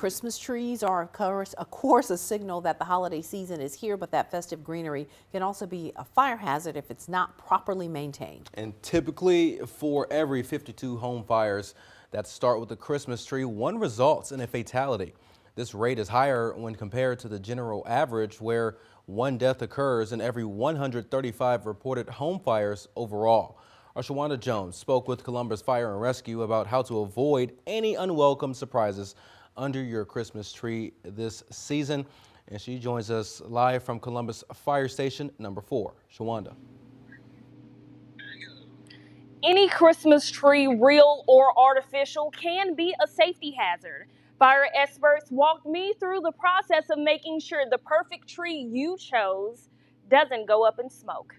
Christmas trees are, of course, a signal that the holiday season is here, but that festive greenery can also be a fire hazard if it's not properly maintained. And typically, for every 52 home fires that start with a Christmas tree, one results in a fatality. This rate is higher when compared to the general average, where one death occurs in every 135 reported home fires overall. Our Shawanda Jones spoke with Columbus Fire and Rescue about how to avoid any unwelcome surprises under your Christmas tree this season. And she joins us live from Columbus Fire Station number 4. Shawanda. Any Christmas tree, real or artificial, can be a safety hazard. Fire experts walked me through the process of making sure the perfect tree you chose doesn't go up in smoke.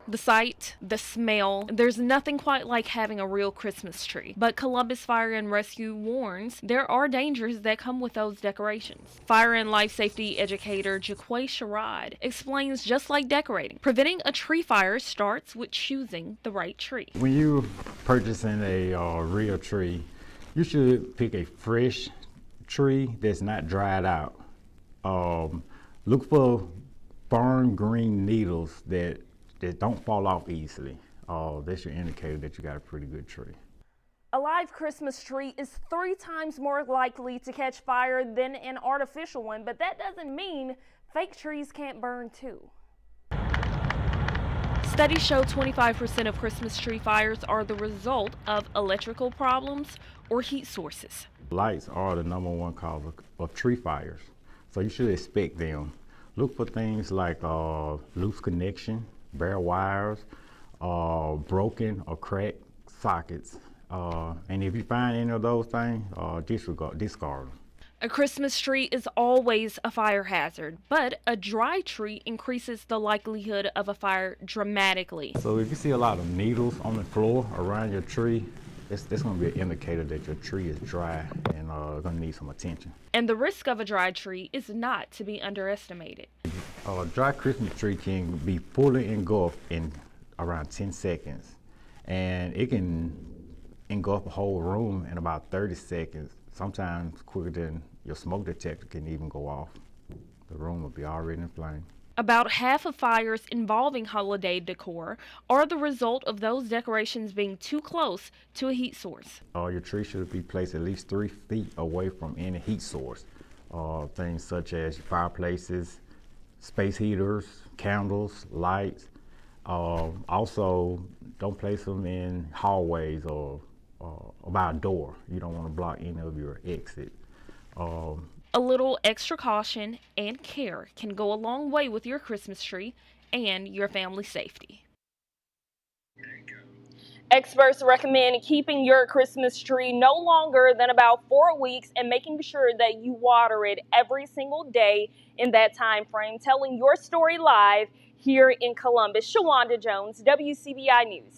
The sight, the smell, there's nothing quite like having a real Christmas tree. But Columbus Fire and Rescue warns there are dangers that come with those decorations. Fire and life safety educator Jaquay Sherrod explains just like decorating, preventing a tree fire starts with choosing the right tree. When you're purchasing a real tree, you should pick a fresh tree that's not dried out. Look for firm green needles that don't fall off easily. That's your indicator that you got a pretty good tree. A live Christmas tree is 3 times more likely to catch fire than an artificial one, but that doesn't mean fake trees can't burn too. Studies show 25% of Christmas tree fires are the result of electrical problems or heat sources. Lights are the #1 cause of tree fires, so you should expect them. Look for things like loose connection, bare wires, broken or cracked sockets. And if you find any of those things, discard them. A Christmas tree is always a fire hazard, but a dry tree increases the likelihood of a fire dramatically. So if you see a lot of needles on the floor around your tree, that's going to be an indicator that your tree is dry and going to need some attention. And the risk of a dry tree is not to be underestimated. A dry Christmas tree can be fully engulfed in around 10 seconds, and it can engulf a whole room in about 30 seconds, sometimes quicker than your smoke detector can even go off. The room will be already in flames. About half of fires involving holiday decor are the result of those decorations being too close to a heat source. Your tree should be placed at least 3 feet away from any heat source. Things such as fireplaces, space heaters, candles, lights. Also, don't place them in hallways or by a door. You don't want to block any of your exit. A little extra caution and care can go a long way with your Christmas tree and your family's safety. Experts recommend keeping your Christmas tree no longer than about 4 weeks and making sure that you water it every single day in that time frame. Telling your story live here in Columbus, Shawanda Jones, WCBI News.